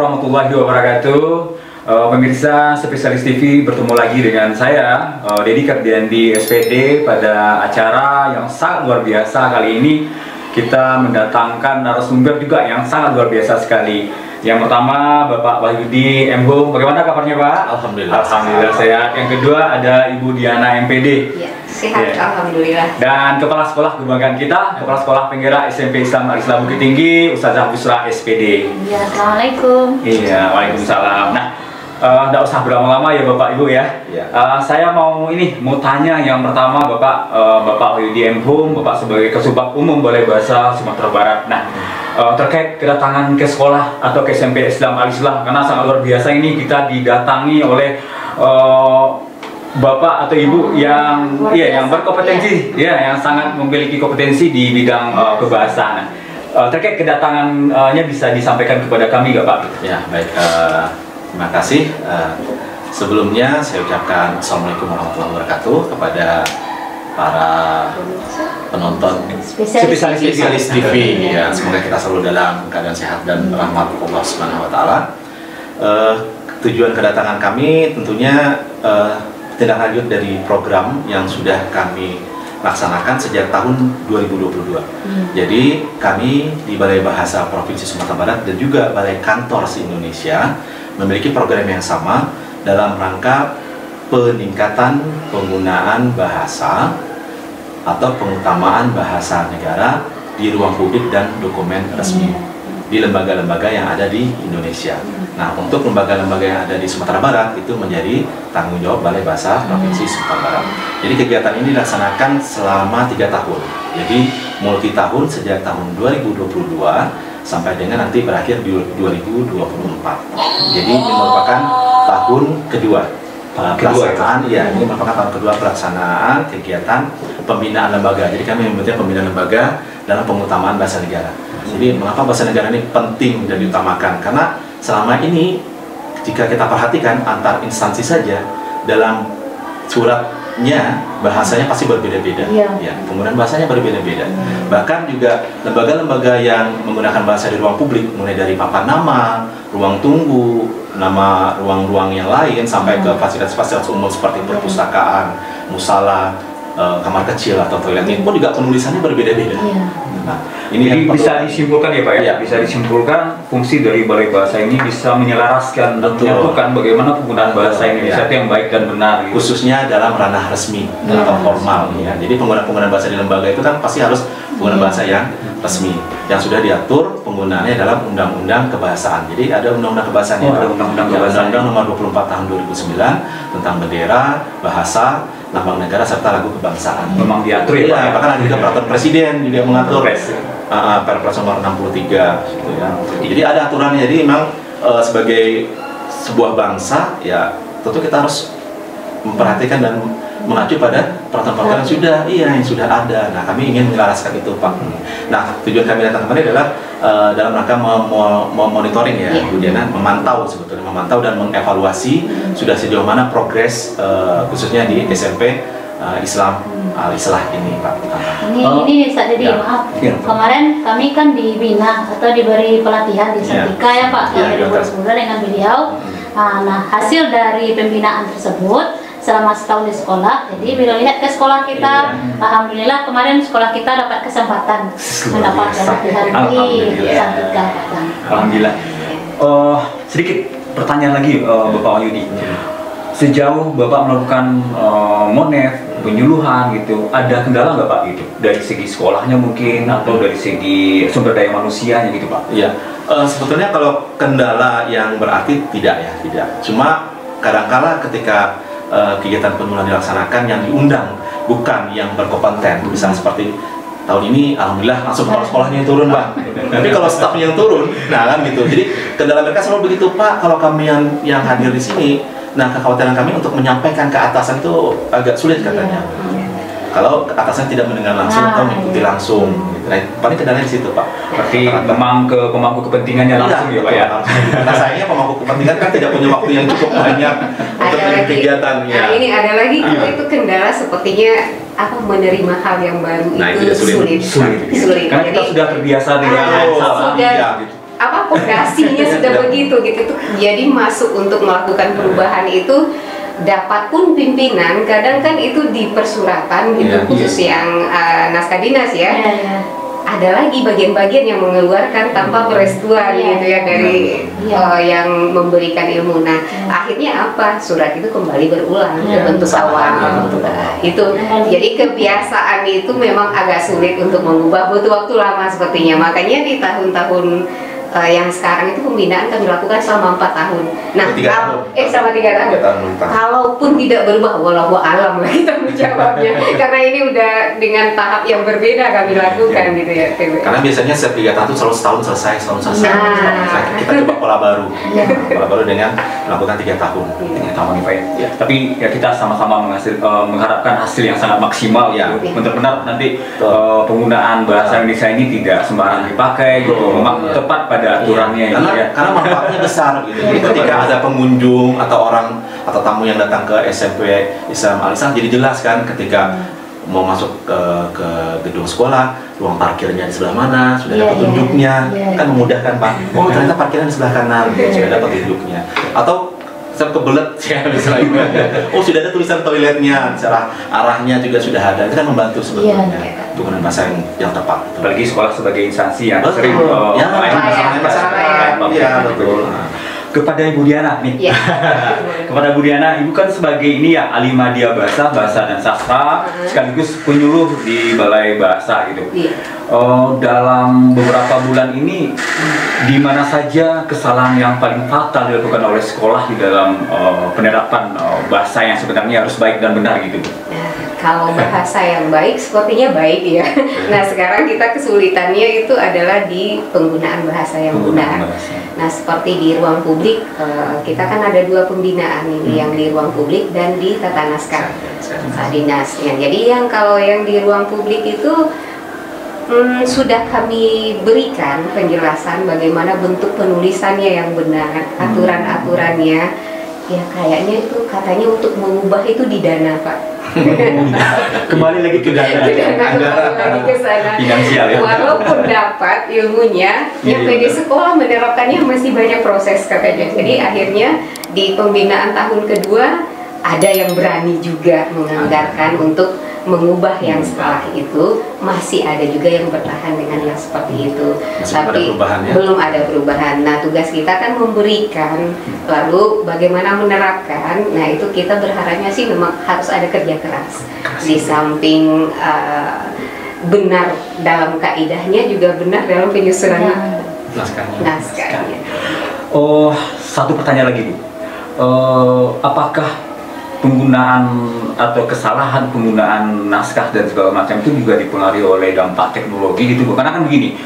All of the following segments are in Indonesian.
warahmatullahi wabarakatuh. Pemirsa Spesialis TV, bertemu lagi dengan saya, Dedi Kardiandi SPD, pada acara yang sangat luar biasa. Kali ini kita mendatangkan narasumber juga yang sangat luar biasa sekali. Yang pertama Bapak Wahyudi M. Hum. Bagaimana kabarnya Pak? Alhamdulillah. Alhamdulillah sehat. Yang kedua ada Ibu Diana MPD. Ya, sehat ya. Alhamdulillah. Dan Kepala Sekolah kebanggaan kita, Kepala Sekolah Penggerak SMP Islam Al-Islam Bukit Tinggi, Ustazah Busra SPD. Ya, assalamualaikum. Iya, waalaikumsalam. Nah, nggak usah berlama-lama ya Bapak Ibu ya. Saya mau tanya yang pertama Bapak Wahyudi M. Hum, Bapak sebagai Kasubag Umum Balai Bahasa Sumatera Barat. Nah, terkait kedatangan ke sekolah atau ke SMP Islam Al-Islam, karena sangat luar biasa ini kita didatangi oleh Bapak atau Ibu yang yang berkompetensi, yang sangat memiliki kompetensi di bidang kebahasaan. Terkait kedatangannya bisa disampaikan kepada kami nggak Pak? Ya, baik. Terima kasih. Sebelumnya saya ucapkan Assalamualaikum warahmatullahi wabarakatuh kepada para penonton Spesialis TV. Ya, semoga kita selalu dalam keadaan sehat dan rahmat Allah Subhanahu wa Ta'ala. Tujuan kedatangan kami tentunya tindak lanjut dari program yang sudah kami laksanakan sejak tahun 2022. Jadi kami di Balai Bahasa Provinsi Sumatera Barat dan juga Balai Kantor se-Indonesia memiliki program yang sama dalam rangka peningkatan penggunaan bahasa atau pengutamaan bahasa negara di ruang publik dan dokumen resmi di lembaga-lembaga yang ada di Indonesia. Nah, untuk lembaga-lembaga yang ada di Sumatera Barat itu menjadi tanggung jawab Balai Bahasa Provinsi Sumatera Barat. Jadi kegiatan ini dilaksanakan selama 3 tahun. Jadi multi tahun sejak tahun 2022 sampai dengan nanti berakhir di 2024. Jadi ini merupakan tahun kedua pelaksanaan, ini merupakan tahun kedua pelaksanaan kegiatan pembinaan lembaga. Jadi kami menyebutnya pembinaan lembaga dalam pengutamaan bahasa negara. Jadi mengapa bahasa negara ini penting dan diutamakan? Karena selama ini jika kita perhatikan antar instansi saja dalam suratnya bahasanya pasti berbeda-beda. Ya, penggunaan bahasanya berbeda-beda. Bahkan juga lembaga-lembaga yang menggunakan bahasa di ruang publik, mulai dari papan nama, ruang tunggu, nama ruang-ruang yang lain, sampai ke fasilitas-fasilitas umum seperti perpustakaan, musala, kamar kecil atau toilet, ini pun juga penulisannya berbeda-beda. Nah, ini jadi bisa disimpulkan ya Pak ya? Bisa disimpulkan fungsi dari Balai Bahasa ini bisa menyelaraskan dan menyatukan bagaimana penggunaan bahasa Indonesia yang baik dan benar, khususnya dalam ranah resmi atau formal ya. Jadi penggunaan bahasa di lembaga itu kan pasti harus penggunaan bahasa yang resmi yang sudah diatur penggunaannya dalam Undang-Undang Kebahasaan. Jadi ada Undang-Undang Kebahasaan Undang-Undang Nomor 24 Tahun 2009 tentang bendera, bahasa, lambang negara serta lagu kebangsaan. Memang diatur ya, bahkan ada juga peraturan presiden juga mengatur Perpres nomor 63 gitu ya. Jadi ada aturannya. Jadi memang sebagai sebuah bangsa ya tentu kita harus memperhatikan dan mengacu pada peraturan-peraturan yang sudah ada. Nah, kami ingin menyelaraskan itu Pak. Nah, tujuan kami datang kemarin adalah dalam rangka monitoring ya Bu Diana, memantau dan mengevaluasi sudah sejauh mana progres khususnya di SMP Islam Al-Islam ini Pak. Ini Ustaz Dedi, maaf. Kemarin kami kan dibina atau diberi pelatihan di Sartika ya Pak, yang berhubungan dengan beliau. Nah, hasil dari pembinaan tersebut selama setahun di sekolah, jadi bila lihat ke sekolah kita, alhamdulillah kemarin sekolah kita dapat kesempatan mendapatkan pelatihan di Sartika. Alhamdulillah. Sedikit pertanyaan lagi Bapak Wahyudi. Sejauh Bapak melakukan monet, penyuluhan gitu, ada kendala nggak Pak gitu? Dari segi sekolahnya mungkin atau dari segi sumber daya manusianya gitu Pak? Iya, sebetulnya kalau kendala yang berarti tidak. Cuma kadangkala ketika kegiatan penyuluhan dilaksanakan yang diundang bukan yang berkompeten, misalnya seperti tahun ini alhamdulillah langsung kepala sekolahnya yang turun Bang. Tapi kalau stafnya yang turun, nah kan gitu. Jadi kendala mereka selalu begitu Pak. Kalau kami yang hadir di sini, nah kekhawatiran kami untuk menyampaikan ke atasan itu agak sulit katanya. Kalau atasan tidak mendengar langsung atau mengikuti langsung, nah, paling kendalanya di situ Pak. Berarti memang ke pemangku kepentingannya langsung ya Pak ya. Nah sayangnya pemangku kepentingan kan tidak punya waktu yang cukup banyak untuk kegiatan. Nah ini ada lagi kalau itu kendala sepertinya menerima hal yang baru nah, itu sulit. Karena kita sudah terbiasa dengan sudah apa fondasinya sudah begitu gitu tuh. Jadi masuk untuk melakukan perubahan itu dapat pun pimpinan kadang kan itu di persuratan gitu khusus yang naskah dinas ya. Ada lagi bagian-bagian yang mengeluarkan tanpa perestuan gitu ya dari yang memberikan ilmu. Nah, akhirnya apa? Surat itu kembali berulang ke bentuk awal. Itu jadi kebiasaan itu memang agak sulit untuk mengubah, butuh waktu lama sepertinya. Makanya di tahun-tahun yang sekarang itu pembinaan kan dilakukan selama 4 tahun. Nah, selama 3 tahun. Kalaupun tidak berubah, wallahu alam lah kita menjawabnya. Karena ini udah dengan tahap yang berbeda kami lakukan gitu ya. Karena biasanya setiap 3 tahun selalu setahun selesai. Kita coba pola baru. Pola baru dengan melakukan 3 tahun. 3 tahun nih Pak ya. Tapi ya kita sama-sama mengharapkan hasil yang sangat maksimal ya. Benar-benar nanti penggunaan bahasa Indonesia ini tidak sembarang dipakai gitu. Memang tepat pada aturannya karena manfaatnya besar gitu. Jadi ketika ada pengunjung atau orang atau tamu yang datang ke SMP Islam Al-Ihsan, jadi jelas kan ketika mau masuk ke gedung sekolah, ruang parkirnya di sebelah mana, sudah ada petunjuknya, kan memudahkan Pak. Oh ternyata parkirnya di sebelah kanan, sudah ada petunjuknya. Atau saya kebelet ya misalnya, oh sudah ada tulisan toiletnya, cara arahnya juga sudah ada, itu kan membantu sebetulnya penggunaan bahasa yang tepat. Apalagi sekolah sebagai instansi yang sering betul. Kepada Ibu Diana nih, kepada Bu Diana, Ibu kan sebagai ini ya ahli media bahasa dan sastra, sekaligus penyuluh di Balai Bahasa gitu. Dalam beberapa bulan ini, di mana saja kesalahan yang paling fatal dilakukan oleh sekolah di dalam penerapan bahasa yang sebenarnya harus baik dan benar gitu? Kalau bahasa yang baik sepertinya baik ya. Nah sekarang kita kesulitannya itu adalah di penggunaan bahasa yang benar. Nah seperti di ruang publik, kita kan ada 2 pembinaan ini, yang di ruang publik dan di tata naskah dinasnya. Jadi kalau yang di ruang publik itu sudah kami berikan penjelasan bagaimana bentuk penulisannya yang benar, aturan-aturannya. Ya kayaknya itu katanya untuk mengubah itu di dana Pak. Kembali lagi ke dana, lagi ke sana. Finansial ya. Walaupun dapat ilmunya, nyampe di sekolah menerapkannya masih banyak proses katanya. Jadi akhirnya di pembinaan tahun kedua ada yang berani juga menganggarkan untuk mengubah yang setelah itu, masih ada juga yang bertahan dengan yang seperti itu. Tapi belum ada perubahan. Nah tugas kita kan memberikan, lalu bagaimana menerapkan. Nah itu kita berharapnya sih memang harus ada kerja keras. Di samping benar dalam kaidahnya, juga benar dalam penyusunan naskahnya. Oh, satu pertanyaan lagi Bu. Apakah penggunaan atau kesalahan penggunaan naskah dan segala macam itu juga dipengaruhi oleh dampak teknologi gitu? Karena kan begini,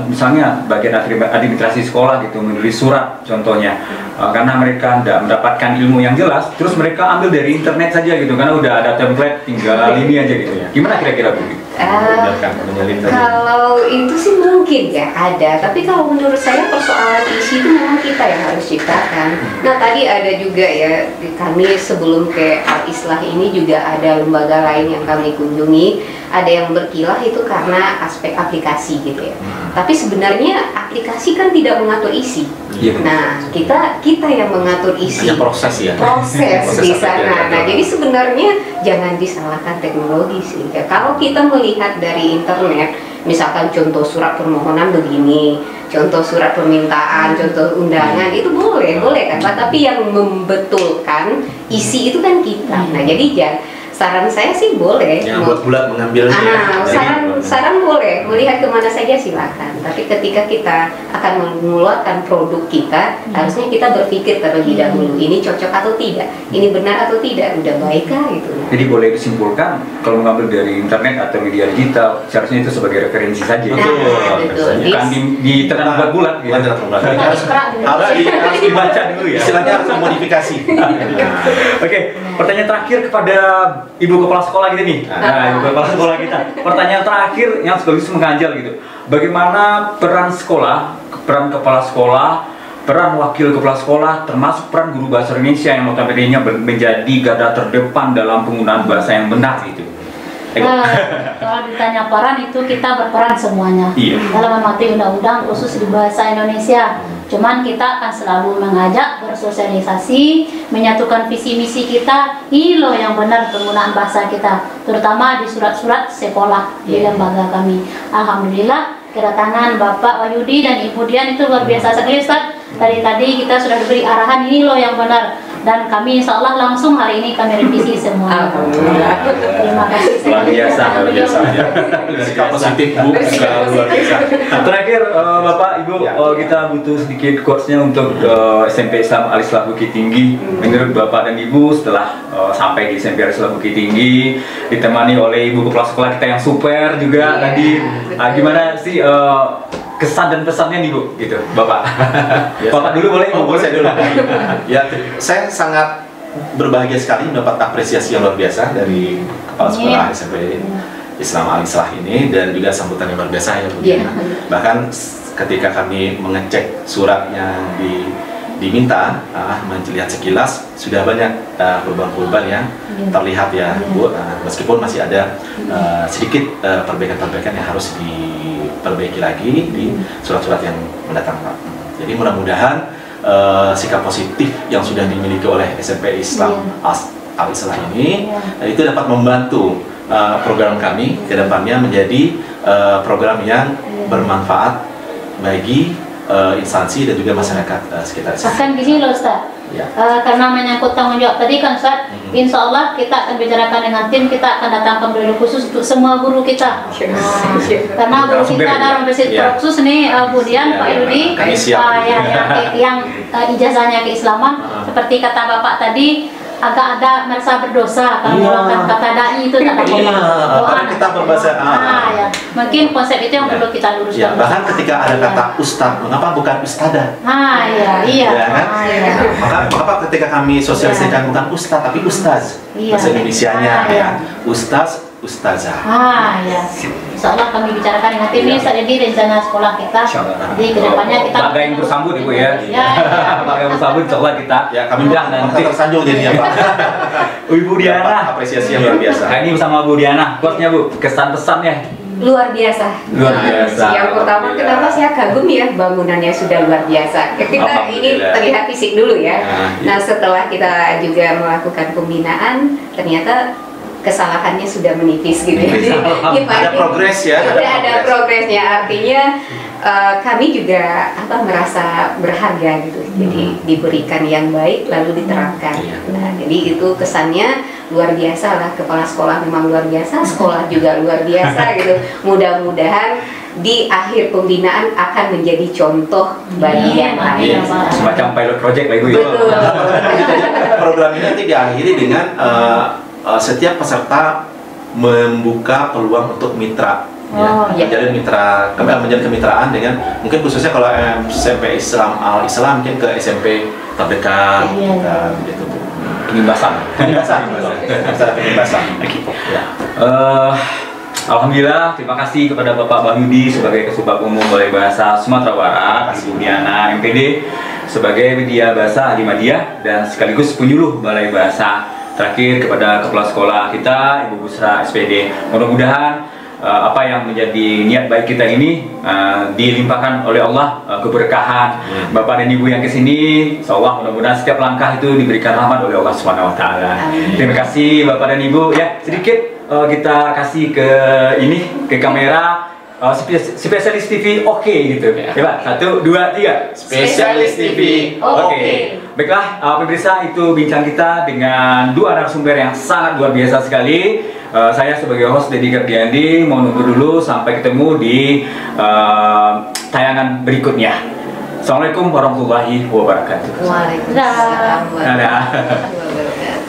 misalnya bagian administrasi sekolah gitu menulis surat contohnya, karena mereka tidak mendapatkan ilmu yang jelas, terus mereka ambil dari internet saja gitu, karena udah ada template, tinggal ini aja gitu ya. Gimana kira-kira Bu? Kalau itu sih mungkin ya ada, tapi kalau menurut saya persoalan isi itu memang kita yang harus ciptakan. Nah tadi ada juga ya, kami sebelum ke Al-Islah ini juga ada lembaga lain yang kami kunjungi, ada yang berkilah itu karena aspek aplikasi gitu ya. Tapi sebenarnya aplikasi kan tidak mengatur isi. Nah kita yang mengatur isi. Proses ya. Proses di sana. Nah jadi sebenarnya jangan disalahkan teknologi sih. Ya, kalau kita melihat dari internet, misalkan contoh surat permohonan begini, contoh surat permintaan, contoh undangan, itu boleh kan Pak, tapi yang membetulkan isi itu kan kita. Nah jadi saran saya sih boleh. Yang bulat mengambilnya. Saran boleh, melihat kemana saja silakan. Tapi ketika kita akan mengeluarkan produk kita, harusnya kita berpikir terlebih dahulu, ini cocok atau tidak, ini benar atau tidak, udah baikkah gitu. Jadi boleh disimpulkan kalau mengambil dari internet atau media digital, seharusnya itu sebagai referensi saja. Betul. Bukan ditekan bulat-bulat. Harus dibaca dulu ya. Istilahnya harus memodifikasi. Oke, pertanyaan terakhir kepada Ibu Kepala Sekolah kita nih. Nah, Ibu Kepala Sekolah kita. Pertanyaan terakhir yang sekaligus mengganjal gitu. Bagaimana peran sekolah, peran kepala sekolah, peran wakil kepala sekolah, termasuk peran guru bahasa Indonesia yang notabene-nya menjadi garda terdepan dalam penggunaan bahasa yang benar gitu? Kalau ditanya peran itu kita berperan semuanya. Dalam mematuhi undang-undang khusus di bahasa Indonesia. Cuman kita akan selalu mengajak, bersosialisasi, menyatukan visi misi kita. Ini loh yang benar penggunaan bahasa kita, terutama di surat-surat sekolah di lembaga kami. Alhamdulillah kedatangan Bapak Wahyudi dan Ibu Dian itu luar biasa sekali, Ustaz. Dari tadi kita sudah diberi arahan ini loh yang benar, dan kami insya Allah langsung hari ini kami revisi semua. Terima kasih. Luar biasa, luar biasa. Sikap positif Bu, luar biasa. Terakhir Bapak Ibu, kita butuh sedikit quotes-nya untuk SMP Islam Al Islah Bukit Tinggi. Menurut Bapak dan Ibu setelah sampai di SMP Al Islah Bukit Tinggi, ditemani oleh Ibu Kepala Sekolah kita yang super juga tadi, gimana sih kesan dan pesannya nih Bu, gitu, Bapak. Ya, Bapak dulu boleh? Boleh saya dulu. Ya, saya sangat berbahagia sekali mendapat apresiasi yang luar biasa dari Kepala Sekolah SMP Islam Al Islah ini, dan juga sambutan yang luar biasa ya Bu. Bahkan ketika kami mengecek surat yang diminta, melihat sekilas sudah banyak perubahan-perubahan yang terlihat ya Bu, meskipun masih ada sedikit perbaikan-perbaikan yang harus diperbaiki lagi di surat-surat yang mendatang Pak. Jadi mudah-mudahan sikap positif yang sudah dimiliki oleh SMP Islam Al Islah ini itu dapat membantu program kami ke depannya menjadi program yang bermanfaat bagi instansi dan juga masyarakat sekitar. Bahkan gini loh Ustaz, karena menyangkut tanggung jawab tadi kan Ustaz, insya Allah kita akan bicarakan dengan tim, kita akan datangkan beliau khusus untuk semua guru kita. Karena guru kita dalam basic khusus nih Bu Dian, Pak Yudi, yang ijazahnya keislaman, seperti kata Bapak tadi, agak ada merasa berdosa kalau menggunakan kata dai itu tak ada karena kita berbahasa mungkin konsep itu yang perlu kita luruskan. Bahkan ketika ada kata ustaz, mengapa bukan ustadzah? Maka ketika kami sosialisasikan bukan ustaz tapi ustaz, bahasa Indonesianya ustaz, ustazah. Insya Allah kami bicarakan dengan tim ini saat ini rencana sekolah kita. Jadi kedepannya kita bangga yang bersambut Ibu ya. Bangga yang bersambut, insya Allah kita. Kami nanti tersanjung jadinya Pak. Ibu Diana, apresiasi yang luar biasa. Ini bersama Bu Diana, quotes-nya Bu, kesan-pesannya. Luar biasa. Luar biasa. Yang pertama, kenapa saya kagum ya, bangunannya sudah luar biasa. Kita ini terlihat fisik dulu ya. Nah setelah kita juga melakukan pembinaan, ternyata kesalahannya sudah menipis gitu. Ada progres ya. Ada progresnya, artinya kami juga merasa berharga gitu. Jadi diberikan yang baik lalu diterapkan. Nah, jadi itu kesannya luar biasa lah. Kepala sekolah memang luar biasa, sekolah juga luar biasa gitu. Mudah-mudahan di akhir pembinaan akan menjadi contoh bagi yang lain. Semacam pilot project lah Ibu ya. Program ini nanti diakhiri dengan setiap peserta membuka peluang untuk mitra, menjalin mitra, menjalin kemitraan dengan mungkin khususnya kalau SMP Islam Al Islam mungkin ke SMP terdekat, gitu Bu. Pengimbasan. Alhamdulillah, terima kasih kepada Bapak Wahyudi sebagai Kasubag Umum Balai Bahasa Sumatera Barat, Ibu Diana MPD sebagai Media Bahasa Ahmadiyah dan sekaligus penyuluh Balai Bahasa. Terakhir kepada Kepala Sekolah kita, Ibu Busra SPD. Mudah-mudahan apa yang menjadi niat baik kita ini dilimpahkan oleh Allah keberkahan. Bapak dan Ibu yang kesini, insya Allah mudah-mudahan setiap langkah itu diberikan rahmat oleh Allah Subhanahu Wa Taala. Terima kasih Bapak dan Ibu. Ya sedikit kita kasih ke kamera. Spesialis TV gitu ya Pak, 1, 2, 3 Spesialis TV Oke. Baiklah pemirsa, itu bincang kita dengan dua narasumber yang sangat luar biasa sekali. Saya sebagai host Dedi Gardiandi mau nunggu dulu sampai ketemu di tayangan berikutnya. Assalamualaikum warahmatullahi wabarakatuh. Waalaikumsalam warahmatullahi wabarakatuh.